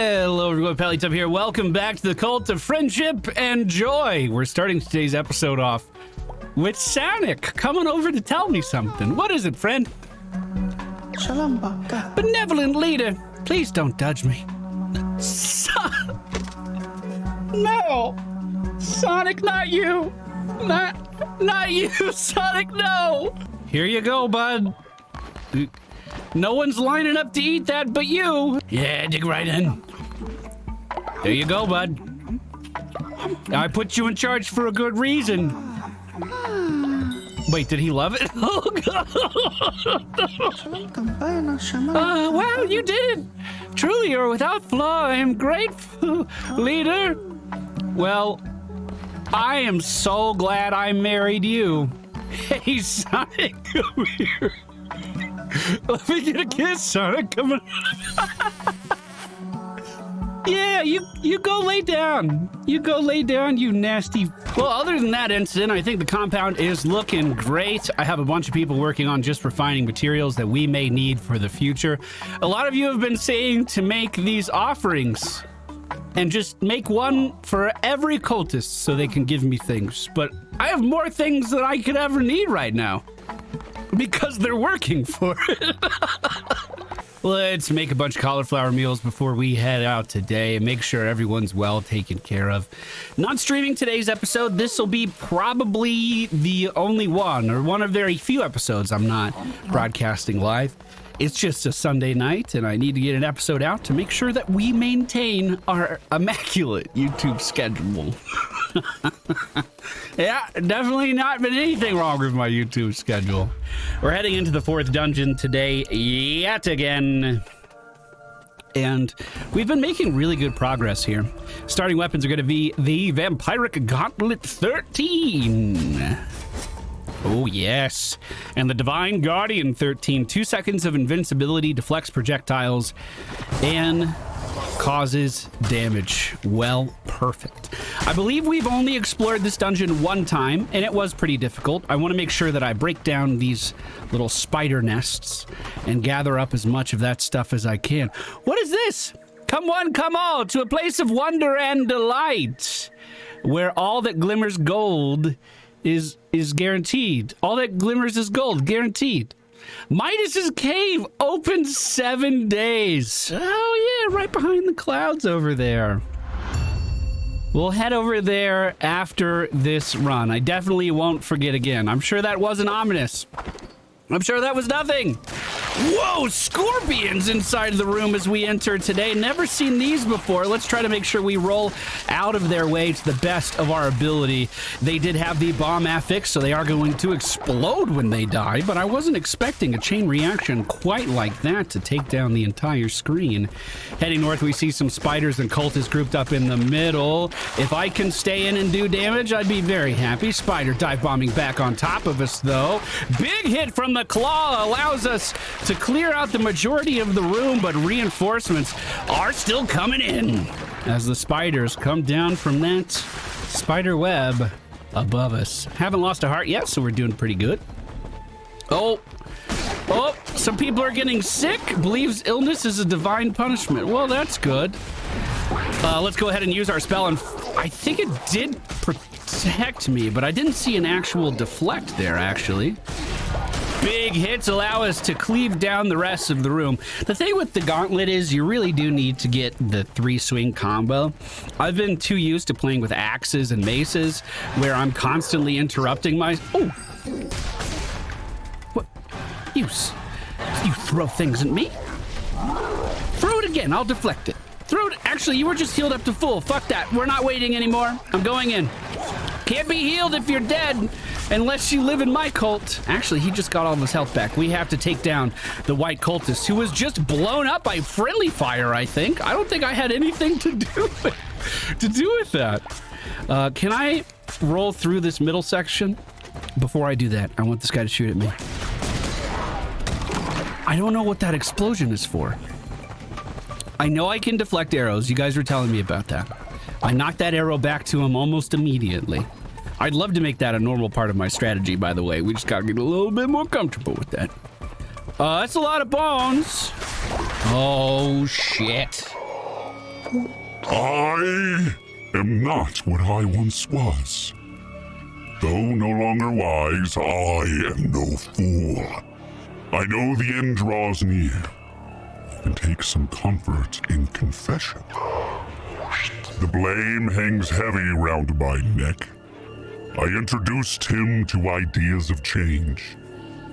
Hello everyone, Pellytub here. Welcome back to the Cult of Friendship and Joy. We're starting today's episode off with Sonic coming over to tell me something. What is it, friend? Shalom, Baka. Benevolent leader, please don't judge me. No! Sonic, not you! Not you, Sonic, no! Here you go, bud. No one's lining up to eat that but you. Yeah, dig right in. There you go, bud. I put you in charge for a good reason. Wait, did he love it? Oh, God. Wow, you did. Truly, you're without flaw. I am grateful, leader. Well, I am so glad I married you. Hey, Sonic, come here. Let me get a kiss, Sonic. Come on. Yeah, you go lay down. You go lay down, you nasty. Well, other than that incident, I think the compound is looking great. I have a bunch of people working on just refining materials that we may need for the future. A lot of you have been saying to make these offerings and just make one for every cultist so they can give me things. But I have more things than I could ever need right now, because they're working for it. Let's make a bunch of cauliflower meals before we head out today and make sure everyone's well taken care of. Not streaming today's episode. This will be probably the only one, or one of very few episodes I'm not broadcasting live. It's just a Sunday night, and I need to get an episode out to make sure that we maintain our immaculate YouTube schedule. Yeah, definitely not been anything wrong with my YouTube schedule. We're heading into the 4th dungeon today yet again. And we've been making really good progress here. Starting weapons are going to be the Vampiric Gauntlet 13. Oh, yes. And the Divine Guardian 13. 2 seconds of invincibility, deflects projectiles, and causes damage. Well, perfect. I believe we've only explored this dungeon one time, and it was pretty difficult. I want to make sure that I break down these little spider nests and gather up as much of that stuff as I can. What is this? Come one, come all, to a place of wonder and delight, where all that glimmers gold is guaranteed. All that glimmers is gold, guaranteed. Midas's cave open 7 days. Oh yeah, right behind the clouds over there. We'll head over there after this run. I definitely won't forget again. I'm sure that wasn't ominous. I'm sure that was nothing. Whoa, scorpions inside the room as we enter today. Never seen these before. Let's try to make sure we roll out of their way to the best of our ability. They did have the bomb affix, so they are going to explode when they die, but I wasn't expecting a chain reaction quite like that to take down the entire screen. Heading north, we see some spiders and cultists grouped up in the middle. If I can stay in and do damage, I'd be very happy. Spider dive bombing back on top of us, though. Big hit from the claw allows us to clear out the majority of the room, but reinforcements are still coming in as the spiders come down from that spider web above us. Haven't lost a heart yet, so we're doing pretty good. Oh, some people are getting sick. Believes illness is a divine punishment. Well, that's good. Let's go ahead and use our spell, and I think it did protect me, but I didn't see an actual deflect there, actually. Big hits allow us to cleave down the rest of the room. The thing with the gauntlet is you really do need to get the 3-swing combo. I've been too used to playing with axes and maces where I'm constantly interrupting my... Oh! What? You throw things at me? Throw it again, I'll deflect it. Throw it... Actually, you were just healed up to full. Fuck that. We're not waiting anymore. I'm going in. Can't be healed if you're dead. Unless you live in my cult. Actually, he just got all of his health back. We have to take down the white cultist who was just blown up by friendly fire, I think. I don't think I had anything to do with that. Can I roll through this middle section? Before I do that, I want this guy to shoot at me. I don't know what that explosion is for. I know I can deflect arrows. You guys were telling me about that. I knocked that arrow back to him almost immediately. I'd love to make that a normal part of my strategy, by the way. We just gotta get a little bit more comfortable with that. That's a lot of bones. Oh, shit. I am not what I once was. Though no longer wise, I am no fool. I know the end draws near, and take some comfort in confession. The blame hangs heavy round my neck. I introduced him to ideas of change,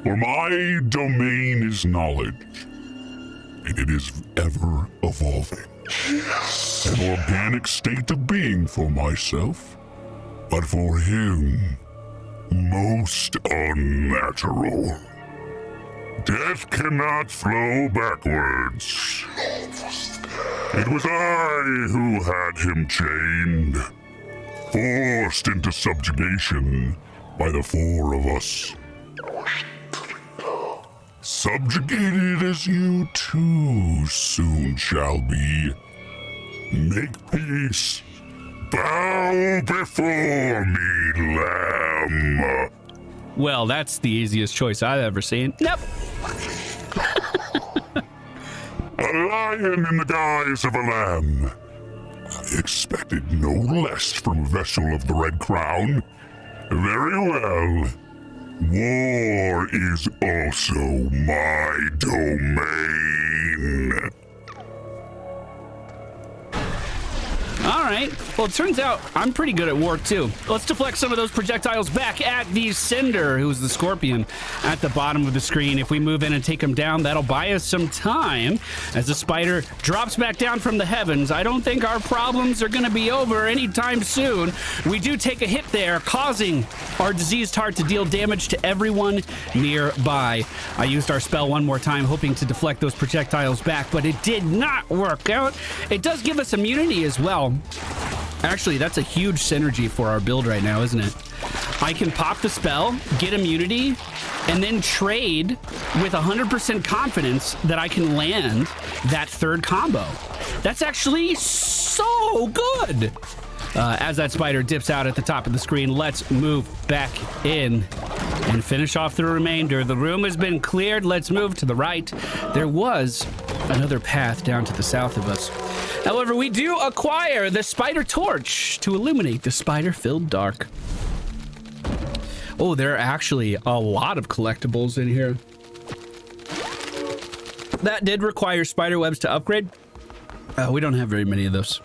for my domain is knowledge, and it is ever evolving. An organic state of being for myself, but for him, most unnatural. Death cannot flow backwards. It was I who had him chained, forced into subjugation by the four of us. Subjugated as you too soon shall be. Make peace. Bow before me, lamb. Well, that's the easiest choice I've ever seen. Nope. A lion in the guise of a lamb. I expected no less from a vessel of the Red Crown. Very well. War is also my domain. All right. Well, it turns out I'm pretty good at war, too. Let's deflect some of those projectiles back at the Cinder, who's the scorpion, at the bottom of the screen. If we move in and take him down, that'll buy us some time. As the spider drops back down from the heavens, I don't think our problems are going to be over anytime soon. We do take a hit there, causing our diseased heart to deal damage to everyone nearby. I used our spell one more time, hoping to deflect those projectiles back, but it did not work out. It does give us immunity as well. Actually, that's a huge synergy for our build right now, isn't it? I can pop the spell, get immunity, and then trade with 100% confidence that I can land that third combo. That's actually so good. As that spider dips out at the top of the screen, let's move back in and finish off the remainder. The room has been cleared. Let's move to the right. There was another path down to the south of us. However, we do acquire the spider torch to illuminate the spider-filled dark. Oh, there are actually a lot of collectibles in here. That did require spider webs to upgrade. We don't have very many of those.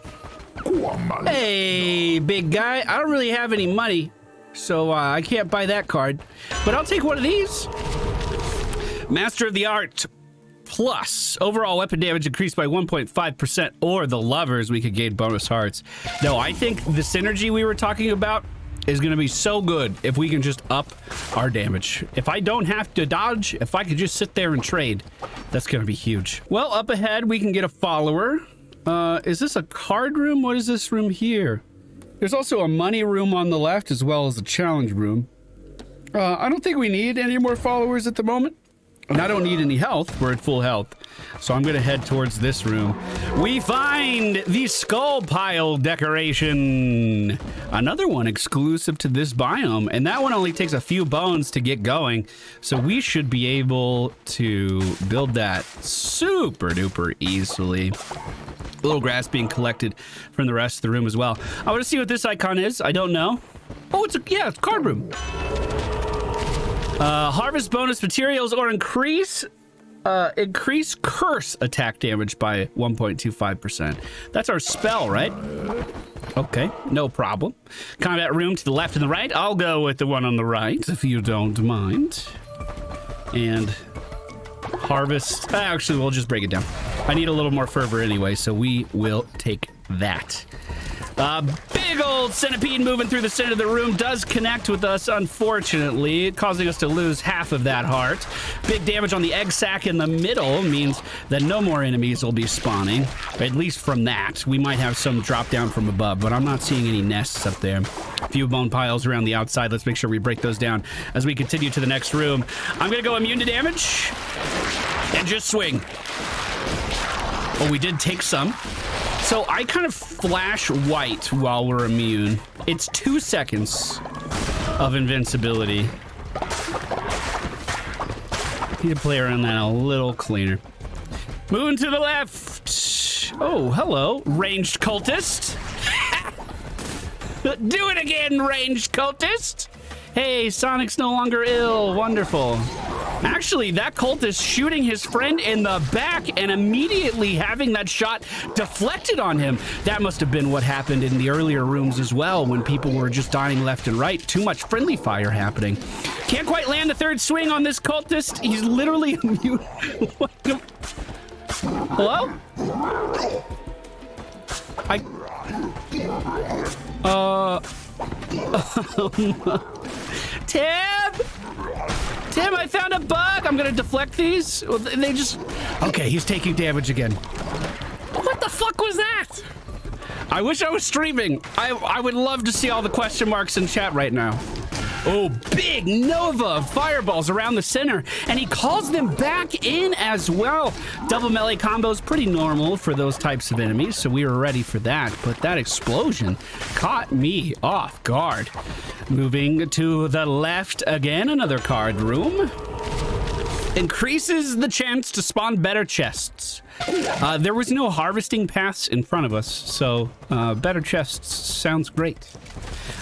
Hey, big guy. I don't really have any money, so I can't buy that card. But I'll take one of these. Master of the Art Plus. Overall weapon damage increased by 1.5%, or the lovers, we could gain bonus hearts. No, I think the synergy we were talking about is going to be so good if we can just up our damage. If I don't have to dodge, if I could just sit there and trade, that's going to be huge. Well, up ahead, we can get a follower. Is this a card room? What is this room here? There's also a money room on the left, as well as a challenge room. I don't think we need any more followers at the moment. And I don't need any health. We're at full health. So I'm going to head towards this room. We find the skull pile decoration. Another one exclusive to this biome. And that one only takes a few bones to get going. So we should be able to build that super duper easily. A little grass being collected from the rest of the room as well. I want to see what this icon is. I don't know. Oh, it's a card room. Harvest bonus materials or increase curse attack damage by 1.25%. That's our spell, right? Okay, no problem. Combat room to the left and the right. I'll go with the one on the right, if you don't mind. And harvest. Actually, we'll just break it down. I need a little more fervor anyway, so we will take that. Big old centipede moving through the center of the room does connect with us, unfortunately, causing us to lose half of that heart. Big damage on the egg sac in the middle means that no more enemies will be spawning, at least from that. We might have some drop down from above, but I'm not seeing any nests up there. A few bone piles around the outside. Let's make sure we break those down as we continue to the next room. I'm going to go immune to damage and just swing. Oh, we did take some. So I kind of flash white while we're immune. It's 2 seconds of invincibility. Need to play around that a little cleaner. Moving to the left. Oh, hello, ranged cultist. Do it again, ranged cultist. Hey, Sonic's no longer ill. Wonderful. Actually, that cultist shooting his friend in the back and immediately having that shot deflected on him. That must have been what happened in the earlier rooms as well, when people were just dying left and right. Too much friendly fire happening. Can't quite land the third swing on this cultist. He's literally immune. Hello? Tim, I found a bug. I'm gonna deflect these. They just... Okay, he's taking damage again. What the fuck was that? I wish I was streaming. I would love to see all the question marks in chat right now. Oh, big nova of fireballs around the center, and he calls them back in as well. Double melee combos, pretty normal for those types of enemies, so we were ready for that. But that explosion caught me off guard. Moving to the left again, another card room. Increases the chance to spawn better chests. There was no harvesting paths in front of us, so better chests sounds great.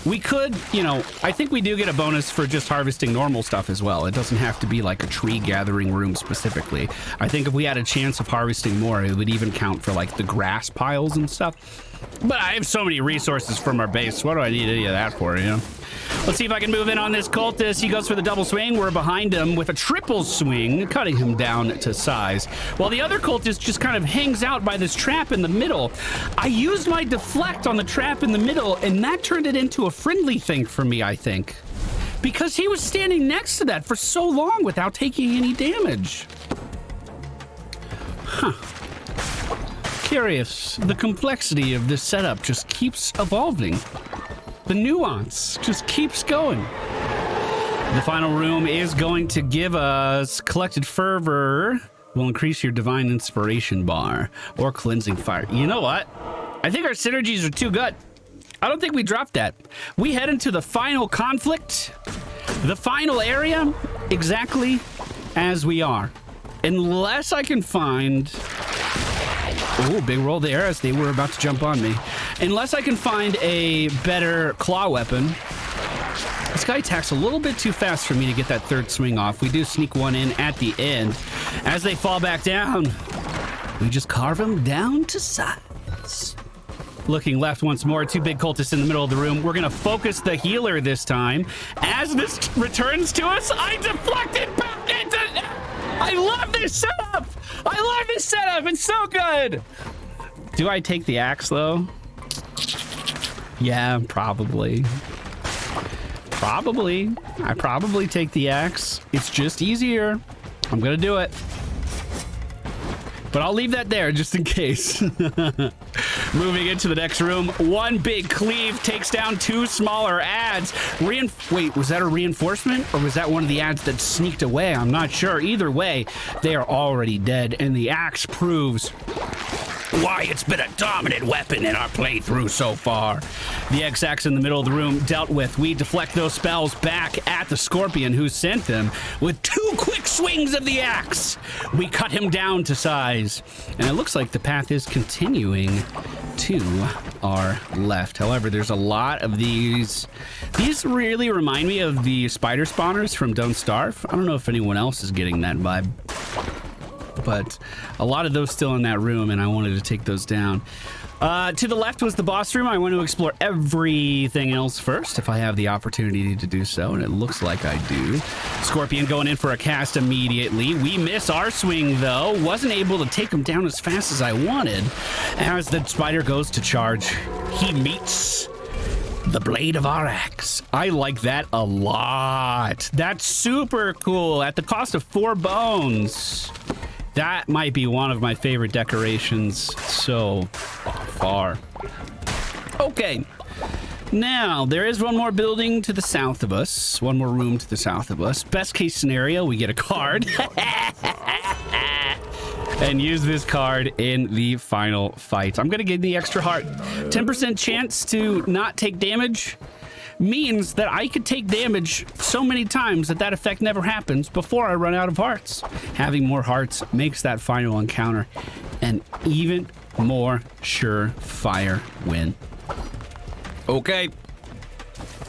We could, you know, I think we do get a bonus for just harvesting normal stuff as well. It doesn't have to be like a tree gathering room specifically. I think if we had a chance of harvesting more, it would even count for like the grass piles and stuff. But I have so many resources from our base. What do I need any of that for, you know? Let's see if I can move in on this cultist. He goes for the double swing. We're behind him with a triple swing, cutting him down to size. While the other cultist just kind of hangs out by this trap in the middle. I used my deflect on the trap in the middle, and that turned it into a friendly thing for me, I think. Because he was standing next to that for so long without taking any damage. Huh. Curious. The complexity of this setup just keeps evolving. The nuance just keeps going. The final room is going to give us collected fervor. Will increase your divine inspiration bar or cleansing fire. You know what? I think our synergies are too good. I don't think we dropped that. We head into the final conflict, the final area, exactly as we are. Unless I can find... Oh, big roll there as they were about to jump on me. Unless I can find a better claw weapon. This guy attacks a little bit too fast for me to get that third swing off. We do sneak one in at the end. As they fall back down, we just carve them down to size. Looking left once more, two big cultists in the middle of the room. We're gonna focus the healer this time. As this returns to us, I deflect it back into... I love this setup! I love this setup! It's so good! Do I take the axe, though? Yeah, probably. Probably. I probably take the axe. It's just easier. I'm gonna do it. But I'll leave that there just in case. Moving into the next room, one big cleave takes down two smaller ads. Wait, was that a reinforcement or was that one of the ads that sneaked away? I'm not sure. Either way, they are already dead, and the axe proves why it's been a dominant weapon in our playthrough so far. The X-Axe in the middle of the room dealt with. We deflect those spells back at the Scorpion who sent them with two quick swings of the axe. We cut him down to size, and it looks like the path is continuing to our left. However, there's a lot of these. These really remind me of the spider spawners from Don't Starve. I don't know if anyone else is getting that vibe, but a lot of those still in that room, and I wanted to take those down. To the left was the boss room. I want to explore everything else first if I have the opportunity to do so, and it looks like I do. Scorpion going in for a cast immediately. We miss our swing, though. Wasn't able to take him down as fast as I wanted. As the spider goes to charge, he meets the blade of our axe. I like that a lot. That's super cool. At the cost of 4 bones. That might be one of my favorite decorations so far. Okay. Now, there is one more building to the south of us. One more room to the south of us. Best case scenario, we get a card. And use this card in the final fight. I'm going to give the extra heart. 10% chance to not take damage means that I could take damage so many times that that effect never happens before I run out of hearts. Having more hearts makes that final encounter an even more surefire win. Okay.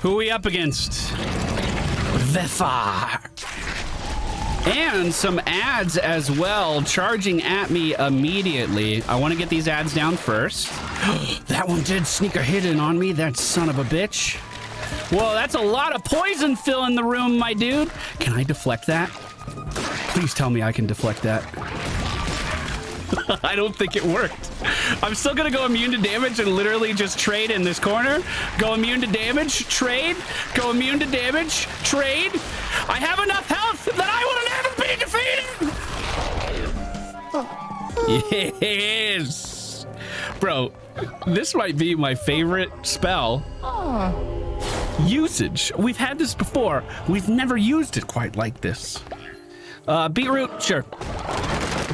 Who are we up against? Vefar. And some ads as well, charging at me immediately. I want to get these ads down first. That one did sneak a hit in on me, that son of a bitch. Whoa, that's a lot of poison filling the room, my dude. Can I deflect that? Please tell me I can deflect that. I don't think it worked. I'm still gonna go immune to damage and literally just trade in this corner. Go immune to damage, trade. Go immune to damage, trade. I have enough health that I will never be defeated. Yes. Bro, this might be my favorite spell. Usage. We've had this before. We've never used it quite like this. Beetroot, sure.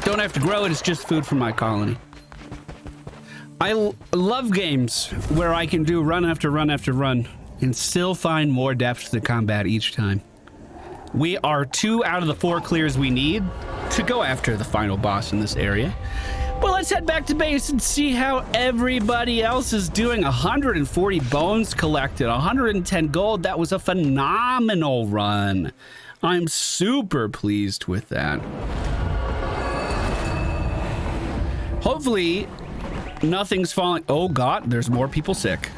Don't have to grow it, it's just food for my colony. I love games where I can do run after run after run and still find more depth to combat each time. We are 2 out of the 4 clears we need to go after the final boss in this area. Well, let's head back to base and see how everybody else is doing. 140 bones collected, 110 gold. That was a phenomenal run. I'm super pleased with that. Hopefully, nothing's falling. Oh, God, there's more people sick.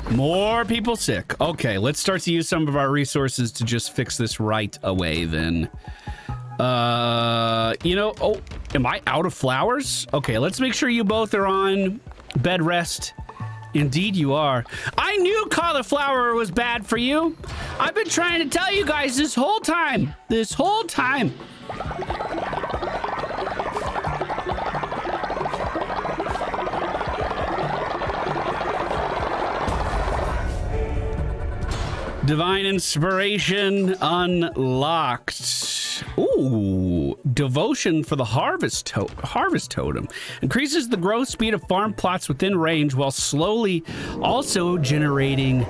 More people sick. Okay, let's start to use some of our resources to just fix this right away, then. You know, oh, am I out of flowers? Okay, let's make sure you both are on bed rest. Indeed you are. I knew cauliflower was bad for you. I've been trying to tell you guys this whole time. This whole time. Divine inspiration unlocked. Ooh, devotion for the harvest totem. Increases the growth speed of farm plots within range while slowly also generating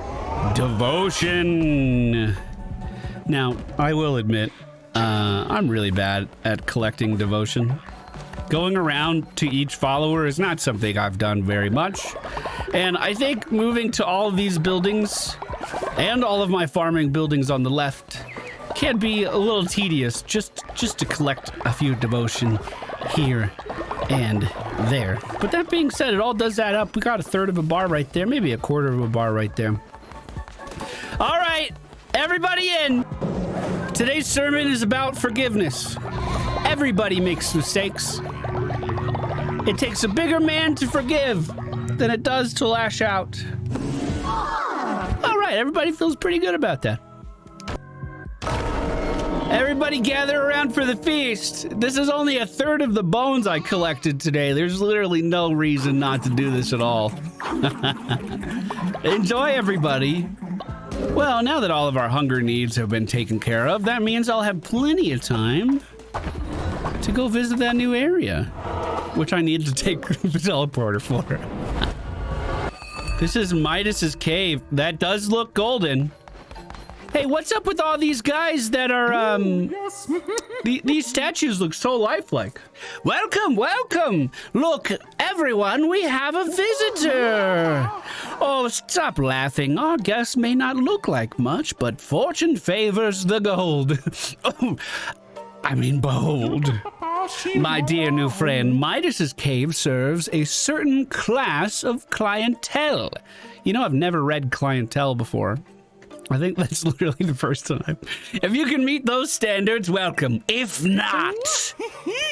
devotion. Now, I will admit, I'm really bad at collecting devotion. Going around to each follower is not something I've done very much. And I think moving to all of these buildings and all of my farming buildings on the left can be a little tedious just to collect a few devotion here and there. But that being said, it all does add up. We got a third of a bar right there, maybe a quarter of a bar right there. All right, everybody in. Today's sermon is about forgiveness. Everybody makes mistakes. It takes a bigger man to forgive than it does to lash out. All right, everybody feels pretty good about that. Everybody gather around for the feast. This is only a third of the bones I collected today. There's literally no reason not to do this at all. Enjoy, everybody. Well, now that all of our hunger needs have been taken care of, that means I'll have plenty of time to go visit that new area, which I need to take the teleporter for. This is Midas's cave. That does look golden. Hey, what's up with all these guys that are, these statues look so lifelike. Welcome, welcome. Look, everyone, we have a visitor. Oh, stop laughing. Our guest may not look like much, but fortune favors the gold. Oh, I mean bold. My dear new friend, Midas's cave serves a certain class of clientele. You know, I've never read clientele before. I think that's literally the first time. If you can meet those standards, welcome. If not,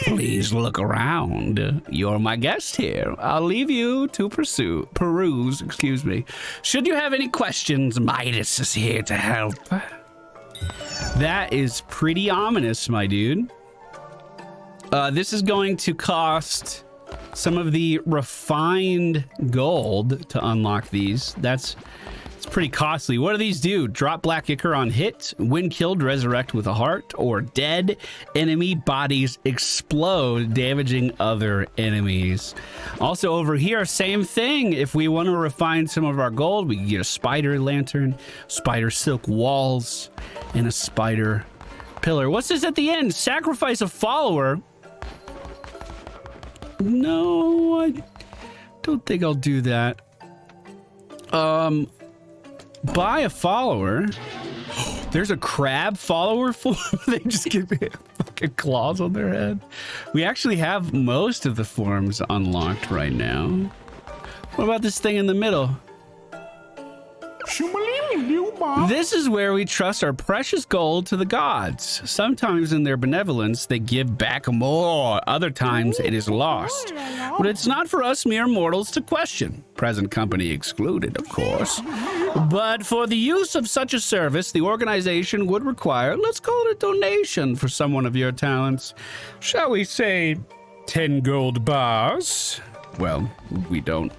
please look around. You're my guest here. I'll leave you to peruse, excuse me. Should you have any questions, Midas is here to help. That is pretty ominous, my dude. This is going to cost some of the refined gold to unlock these. It's pretty costly. What do these do? Drop black ichor on hit, when killed, resurrect with a heart, or dead enemy bodies explode, damaging other enemies. Also over here, same thing. If we want to refine some of our gold, we can get a spider lantern, spider silk walls, and a spider pillar. What's this at the end? Sacrifice a follower. No, Don't think I'll do that. Buy a follower. There's a crab follower form. They just give me fucking claws on their head. We actually have most of the forms unlocked right now. What about this thing in the middle? This is where we trust our precious gold to the gods. Sometimes in their benevolence, they give back more. Other times it is lost. But it's not for us mere mortals to question. Present company excluded, of course. But for the use of such a service, the organization would require, let's call it a donation for someone of your talents. Shall we say 10 gold bars? Well, we don't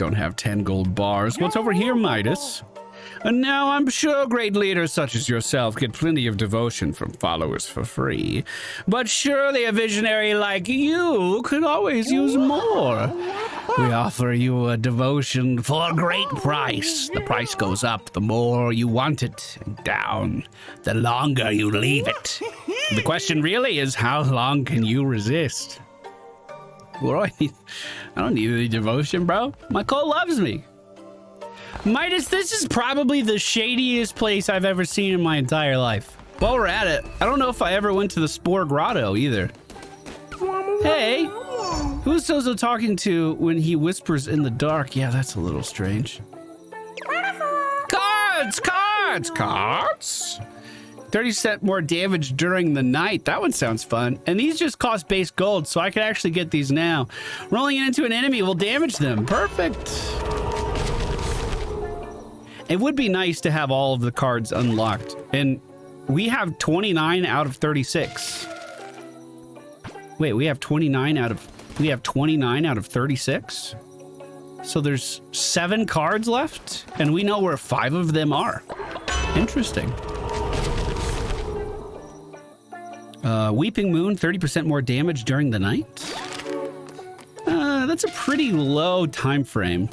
have 10 gold bars. What's over here, Midas? And now I'm sure great leaders such as yourself get plenty of devotion from followers for free. But surely a visionary like you could always use more. We offer you a devotion for a great price. The price goes up the more you want it, and down the longer you leave it. The question really is, how long can you resist? What do I need? I don't need any devotion, bro. My cult loves me. Midas, this is probably the shadiest place I've ever seen in my entire life. While we're at it, I don't know if I ever went to the Spore Grotto either. Hey, who's Sozo talking to when he whispers in the dark? Yeah, that's a little strange. Cards, cards, cards. 30% more damage during the night. That one sounds fun. And these just cost base gold, so I could actually get these now. Rolling it into an enemy will damage them. Perfect. It would be nice to have all of the cards unlocked. And we have 29 out of 36. Wait, we have 29 out of 36? So there's 7 cards left, and we know where 5 of them are. Interesting. Weeping Moon, 30% more damage during the night. That's a pretty low time frame.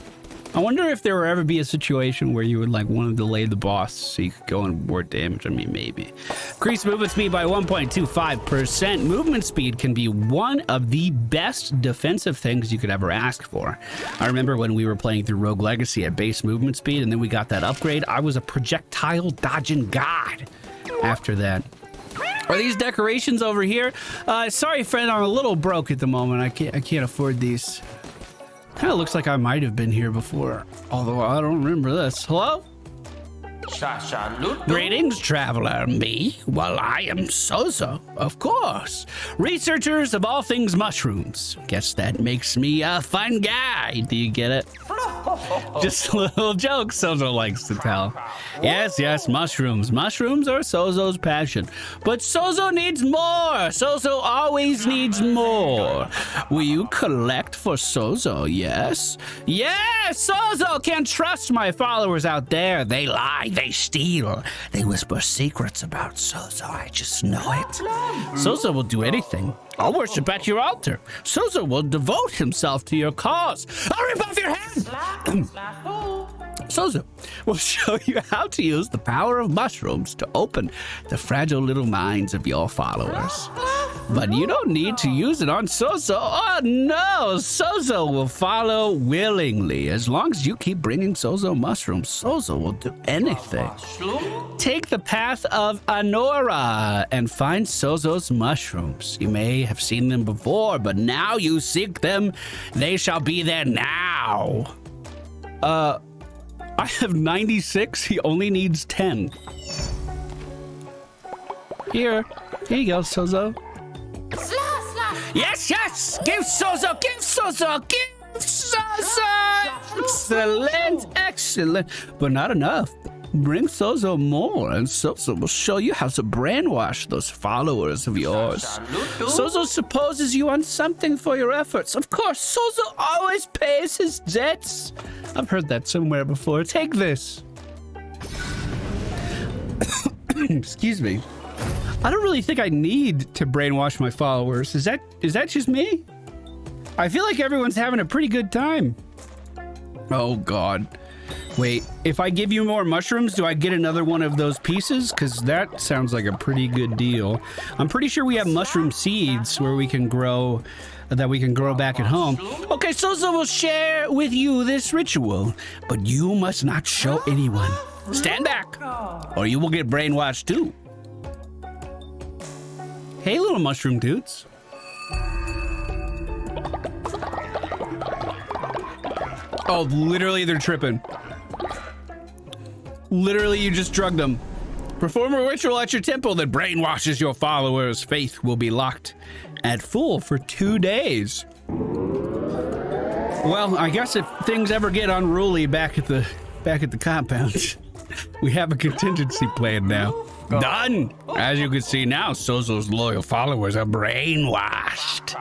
I wonder if there will ever be a situation where you would like want to delay the boss so you could go on more damage. I mean, maybe. Increase movement speed by 1.25%. Movement speed can be one of the best defensive things you could ever ask for. I remember when we were playing through Rogue Legacy at base movement speed, and then we got that upgrade. I was a projectile dodging god after that. Are these decorations over here? Sorry, friend, I'm a little broke at the moment. I can't afford these. Kind of looks like I might have been here before, although I don't remember this. Hello? Greetings, traveler. Me? Well, I am Sozo, of course. Researchers of all things mushrooms. Guess that makes me a fun guy. Do you get it? Just a little joke Sozo likes to tell. Yes, yes, mushrooms. Mushrooms are Sozo's passion. But Sozo needs more. Sozo always needs more. Will you collect for Sozo? Yes? Yes, Sozo can trust my followers out there. They lie. They steal. They whisper secrets about Sozo. I just know it. Sozo will do anything. I'll worship at your altar. Sozo will devote himself to your cause. I'll rip off your head. Sozo will show you how to use the power of mushrooms to open the fragile little minds of your followers. But you don't need to use it on Sozo. Oh no, Sozo will follow willingly. As long as you keep bringing Sozo mushrooms, Sozo will do anything. Take the path of Anora and find Sozo's mushrooms. You may have seen them before, but now you seek them. They shall be there now. I have 96. He only needs 10. Here you go, Sozo. Yes, yes! Give Sozo! Give Sozo! Give Sozo! Excellent! Excellent! But not enough. Bring Sozo more, and Sozo will show you how to brainwash those followers of yours. Sozo supposes you want something for your efforts. Of course, Sozo always pays his debts. I've heard that somewhere before. Take this. Excuse me. I don't really think I need to brainwash my followers. Is that just me? I feel like everyone's having a pretty good time. Oh, God. Wait, if I give you more mushrooms, do I get another one of those pieces? Because that sounds like a pretty good deal. I'm pretty sure we have mushroom seeds where we can grow, that we can grow back at home. Okay, Sozo will share with you this ritual, but you must not show anyone. Stand back, or you will get brainwashed too. Hey, little mushroom dudes. Oh, literally, they're tripping. Literally, you just drugged them. Perform a ritual at your temple that brainwashes your followers. Faith will be locked at full for 2 days. Well, I guess if things ever get unruly back at the compound, we have a contingency plan now. Done! As you can see now, Sozo's loyal followers are brainwashed.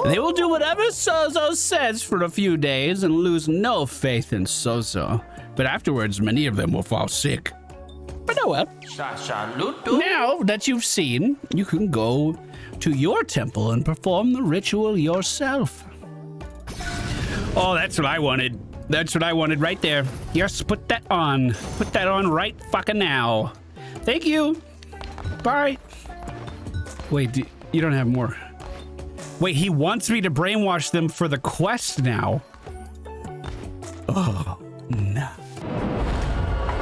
They will do whatever Sozo says for a few days and lose no faith in Sozo. But afterwards, many of them will fall sick. But oh well. Now that you've seen, you can go to your temple and perform the ritual yourself. Oh, that's what I wanted. That's what I wanted right there. Yes, put that on. Put that on right fucking now. Thank you. Bye. Wait, you don't have more. Wait, he wants me to brainwash them for the quest now. Oh, no.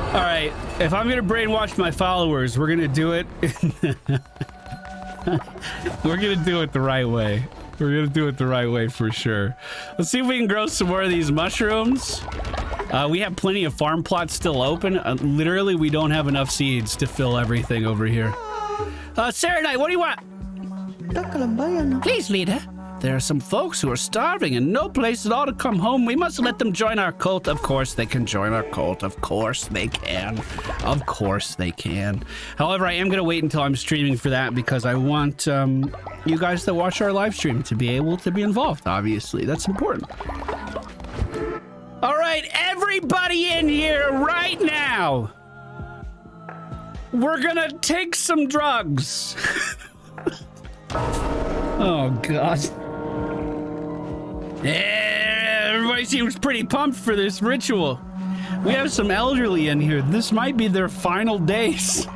All right, if I'm gonna brainwash my followers, we're gonna do it. We're gonna do it the right way. We're gonna do it the right way for sure. Let's see if we can grow some more of these mushrooms. We have plenty of farm plots still open. Literally, we don't have enough seeds to fill everything over here. Sarah Knight, what do you want? Please, leader. There are some folks who are starving and no place at all to come home. We must let them join our cult. Of course they can join our cult. Of course they can. Of course they can. However, I am going to wait until I'm streaming for that because I want you guys that watch our live stream to be able to be involved, obviously. That's important. All right, everybody in here right now. We're going to take some drugs. Oh, God. Everybody seems pretty pumped for this ritual. We have some elderly in here. This might be their final days.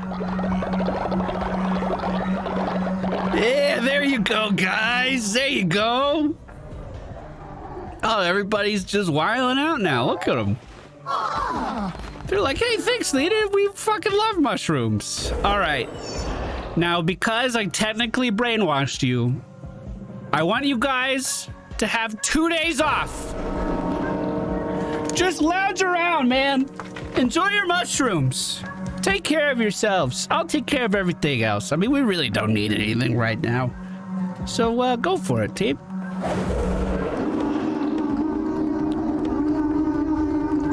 Yeah, there you go, guys. There you go. Oh, everybody's just wilding out now. Look at them. They're like, hey, thanks, leader. We fucking love mushrooms. All right. Now, because I technically brainwashed you, I want you guys to have 2 days off. Just lounge around, man. Enjoy your mushrooms. Take care of yourselves. I'll take care of everything else. I mean, we really don't need anything right now. So, go for it, team.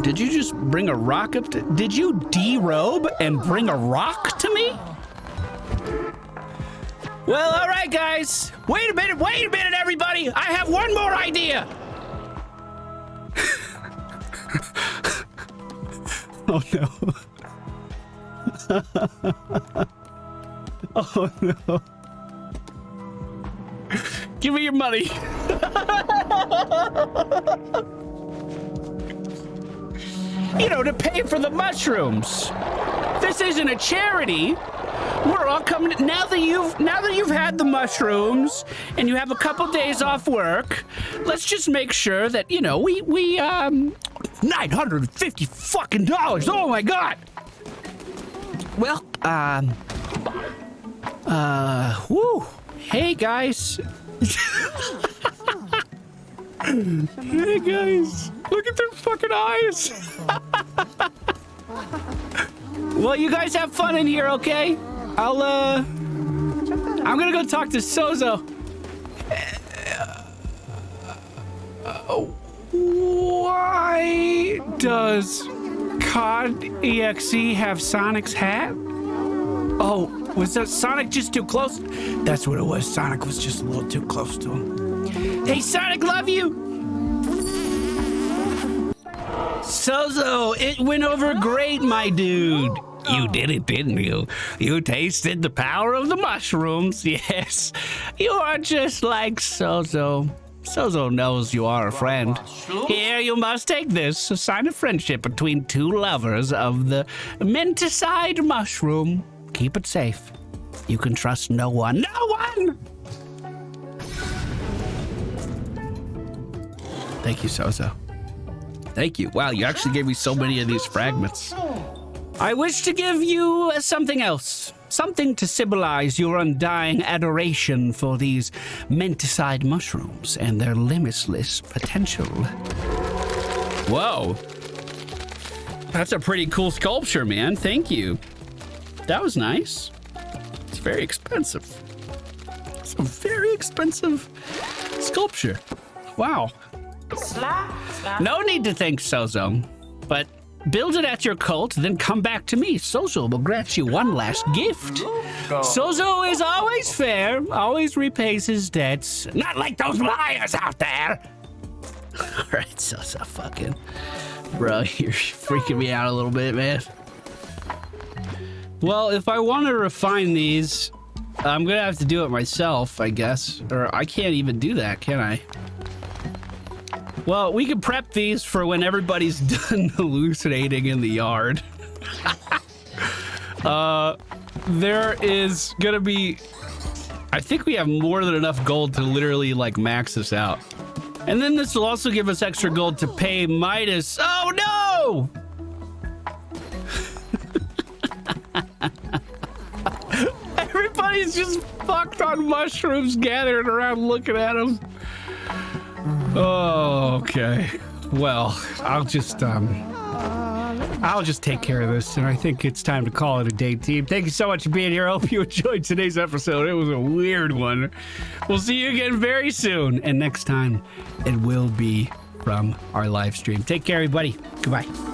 Did you just bring a rock up to... Did you derobe and bring a rock to me? Well, all right, guys. Wait a minute, everybody. I have one more idea. Oh, no. Oh, no. Give me your money. You know, to pay for the mushrooms. This isn't a charity. We're all coming now that you've had the mushrooms and you have a couple days off work. Let's just make sure that, you know, we $950 fucking dollars. Oh my God. Well, whoo. Hey guys. Hey guys. Look at their fucking eyes. Well, you guys have fun in here, okay? I'm gonna go talk to Sozo. Why does COD EXE have Sonic's hat? Oh, was that Sonic just too close? That's what it was. Sonic was just a little too close to him. Hey, Sonic, love you. Sozo, it went over great, my dude. You did it, didn't you? You tasted the power of the mushrooms. Yes, you are just like Sozo. Sozo knows you are a friend. Here, you must take this, a sign of friendship between two lovers of the menticide mushroom. Keep it safe. You can trust no one. No one! Thank you, Sozo. Thank you. Wow, you actually gave me so many of these fragments. I wish to give you something else. Something to symbolize your undying adoration for these menticide mushrooms and their limitless potential. Whoa. That's a pretty cool sculpture, man. Thank you. That was nice. It's very expensive. It's a very expensive sculpture. Wow. No need to thank Sozo, but build it at your cult, then come back to me. Sozo will grant you one last gift. Sozo is always fair, always repays his debts. Not like those liars out there. All right, Sozo, fucking. Bro, you're freaking me out a little bit, man. Well, if I want to refine these, I'm going to have to do it myself, I guess. Or I can't even do that, can I? Well, we can prep these for when everybody's done hallucinating in the yard. There is gonna be... I think we have more than enough gold to literally, like, max this out. And then this will also give us extra gold to pay Midas. Oh, no! Everybody's just fucked on mushrooms gathering around looking at them. Oh, okay. Well, I'll just take care of this, and I think it's time to call it a day, team. Thank you so much for being here. I hope you enjoyed today's episode. It was a weird one. We'll see you again very soon, and next time it will be from our live stream. Take care, everybody. Goodbye.